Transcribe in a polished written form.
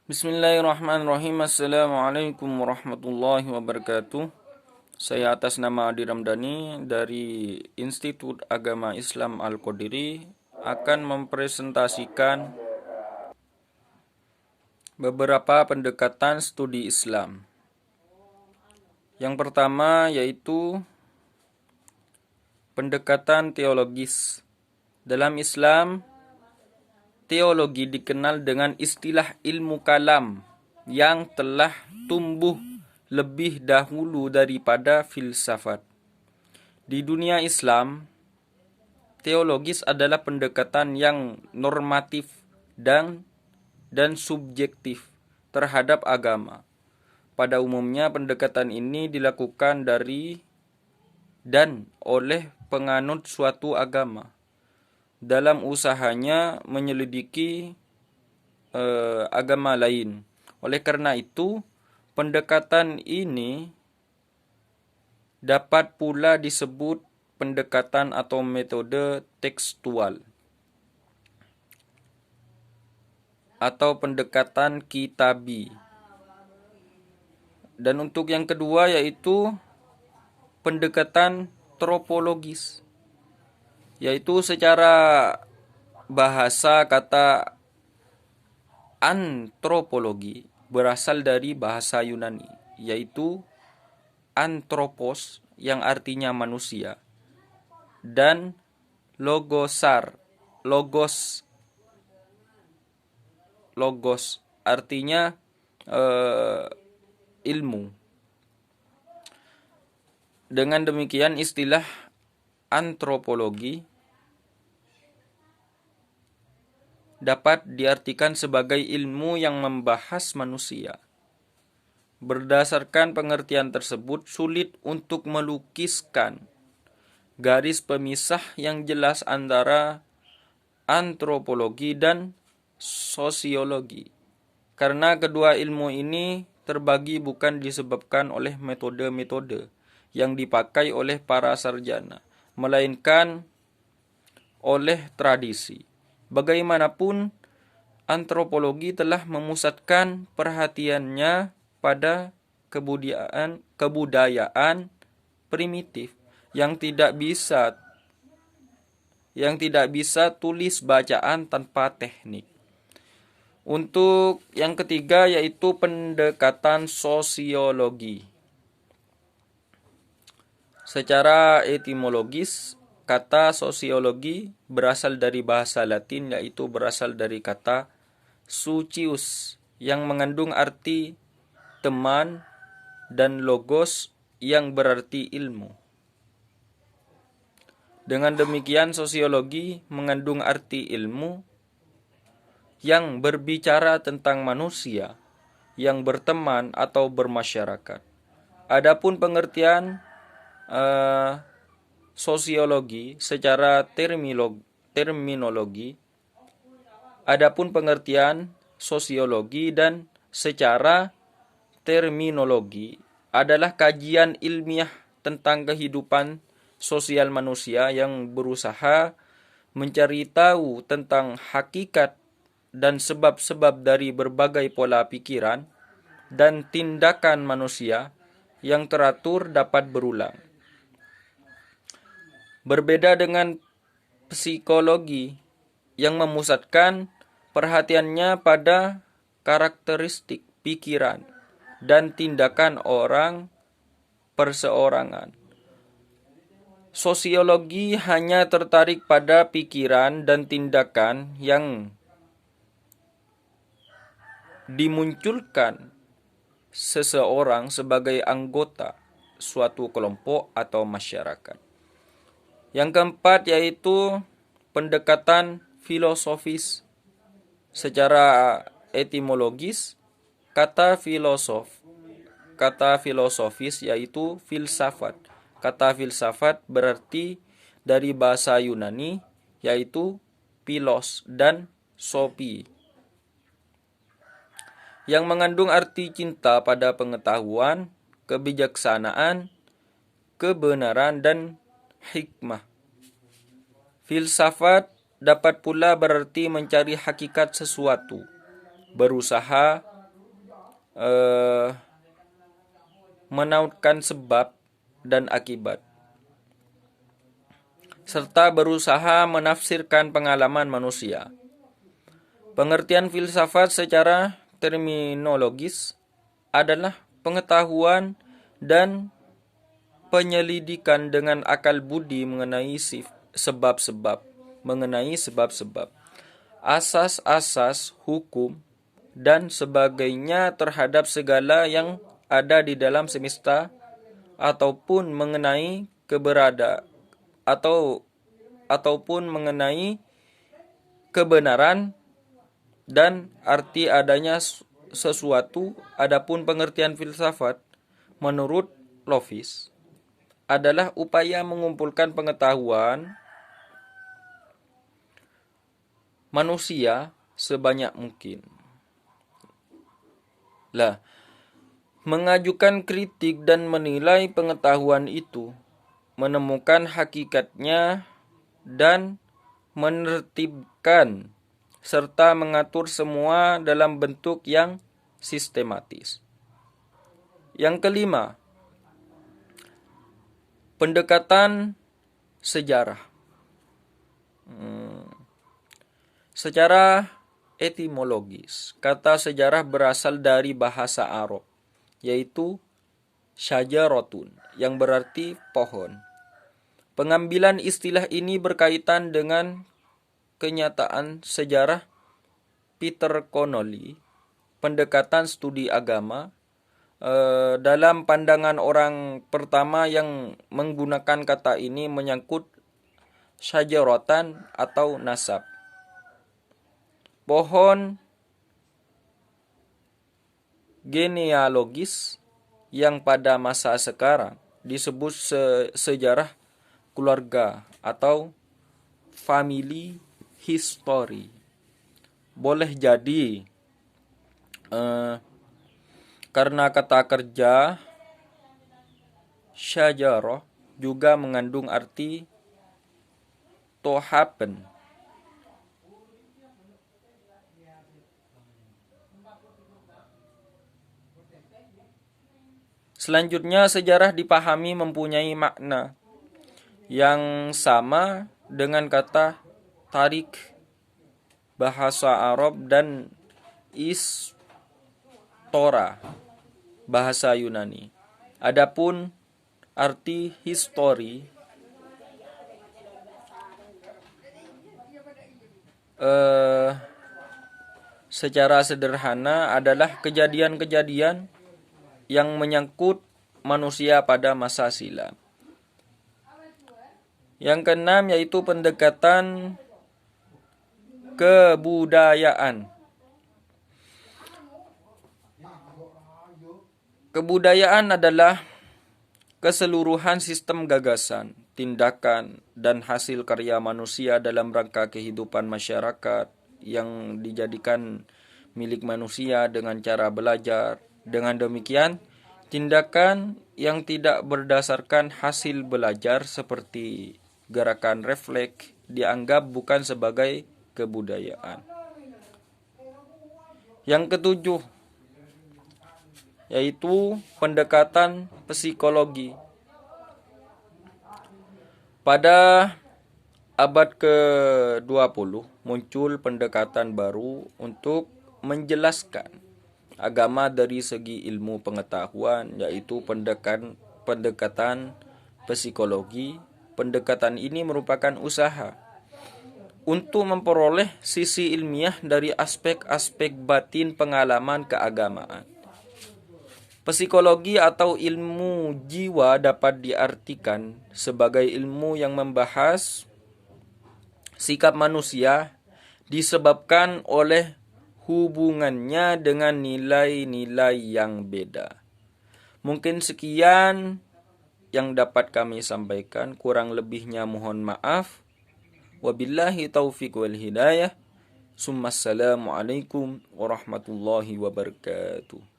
Bismillahirrahmanirrahim. Assalamualaikum warahmatullahi wabarakatuh. Saya atas nama Adi Ramdhani dari Institut Agama Islam Al-Qadiri akan mempresentasikan beberapa pendekatan studi Islam. Yang pertama yaitu pendekatan teologis. Dalam Islam, teologi dikenal dengan istilah ilmu kalam yang telah tumbuh lebih dahulu daripada filsafat. Di dunia Islam, teologis adalah pendekatan yang normatif dan subjektif terhadap agama. Pada umumnya pendekatan ini dilakukan dari dan oleh penganut suatu agama dalam usahanya menyelidiki agama lain. Oleh karena itu, pendekatan ini dapat pula disebut pendekatan atau metode tekstual atau pendekatan kitabi. Dan untuk yang kedua yaitu pendekatan tropologis, yaitu secara bahasa kata antropologi berasal dari bahasa Yunani, yaitu anthropos yang artinya manusia dan logos artinya ilmu. Dengan demikian istilah antropologi dapat diartikan sebagai ilmu yang membahas manusia. Berdasarkan pengertian tersebut, sulit untuk melukiskan garis pemisah yang jelas antara antropologi dan sosiologi, karena kedua ilmu ini terbagi bukan disebabkan oleh metode-metode yang dipakai oleh para sarjana, melainkan oleh tradisi. Bagaimanapun, antropologi telah memusatkan perhatiannya pada kebudayaan primitif yang tidak bisa tulis bacaan tanpa teknik. Untuk yang ketiga yaitu pendekatan sosiologi. Secara etimologis, kata sosiologi berasal dari bahasa Latin, yaitu berasal dari kata socius yang mengandung arti teman dan logos yang berarti ilmu. Dengan demikian, sosiologi mengandung arti ilmu yang berbicara tentang manusia yang berteman atau bermasyarakat. Adapun pengertian sosiologi secara terminologi, adapun pengertian sosiologi dan secara terminologi adalah kajian ilmiah tentang kehidupan sosial manusia yang berusaha mencari tahu tentang hakikat dan sebab-sebab dari berbagai pola pikiran dan tindakan manusia yang teratur dapat berulang. Berbeda dengan psikologi yang memusatkan perhatiannya pada karakteristik pikiran dan tindakan orang perseorangan. Sosiologi hanya tertarik pada pikiran dan tindakan yang dimunculkan seseorang sebagai anggota suatu kelompok atau masyarakat. Yang keempat yaitu pendekatan filosofis. Secara etimologis, kata filosofis yaitu filsafat. Kata filsafat berarti dari bahasa Yunani yaitu philos dan sophie, yang mengandung arti cinta pada pengetahuan, kebijaksanaan, kebenaran, dan hikmah. Filsafat dapat pula berarti mencari hakikat sesuatu, berusaha eh, menautkan sebab dan akibat, serta berusaha menafsirkan pengalaman manusia. Pengertian filsafat secara terminologis adalah pengetahuan dan penyelidikan dengan akal budi mengenai sebab-sebab, asas-asas hukum dan sebagainya terhadap segala yang ada di dalam semesta, ataupun mengenai ataupun mengenai kebenaran dan arti adanya sesuatu. Adapun pengertian filsafat menurut Lovis adalah upaya mengumpulkan pengetahuan manusia sebanyak mungkin. Mengajukan kritik dan menilai pengetahuan itu, menemukan hakikatnya dan menertibkan serta mengatur semua dalam bentuk yang sistematis. Yang kelima, pendekatan sejarah. Secara etimologis, kata sejarah berasal dari bahasa Arab, yaitu syajaratun, yang berarti pohon. Pengambilan istilah ini berkaitan dengan kenyataan sejarah Peter Connolly, pendekatan studi agama. Dalam pandangan orang pertama yang menggunakan kata ini menyangkut syajaratan atau nasab, pohon genealogis yang pada masa sekarang disebut sejarah keluarga atau family history. Boleh jadi karena kata kerja syajarah juga mengandung arti to happen. Selanjutnya, sejarah dipahami mempunyai makna yang sama dengan kata tarik bahasa Arab dan istora bahasa Yunani. Adapun arti history secara sederhana adalah kejadian-kejadian yang menyangkut manusia pada masa silam. Yang keenam yaitu pendekatan kebudayaan. Kebudayaan adalah keseluruhan sistem gagasan, tindakan, dan hasil karya manusia dalam rangka kehidupan masyarakat yang dijadikan milik manusia dengan cara belajar. Dengan demikian, tindakan yang tidak berdasarkan hasil belajar seperti gerakan refleks dianggap bukan sebagai kebudayaan. Yang ketujuh yaitu pendekatan psikologi. Pada abad ke-20 muncul pendekatan baru untuk menjelaskan agama dari segi ilmu pengetahuan, yaitu pendekatan psikologi. Pendekatan ini merupakan usaha untuk memperoleh sisi ilmiah dari aspek-aspek batin pengalaman keagamaan. Psikologi atau ilmu jiwa dapat diartikan sebagai ilmu yang membahas sikap manusia disebabkan oleh hubungannya dengan nilai-nilai yang beda. Mungkin sekian yang dapat kami sampaikan, kurang lebihnya mohon maaf. Wabillahi taufiq wal hidayah. Assalamualaikum warahmatullahi wabarakatuh.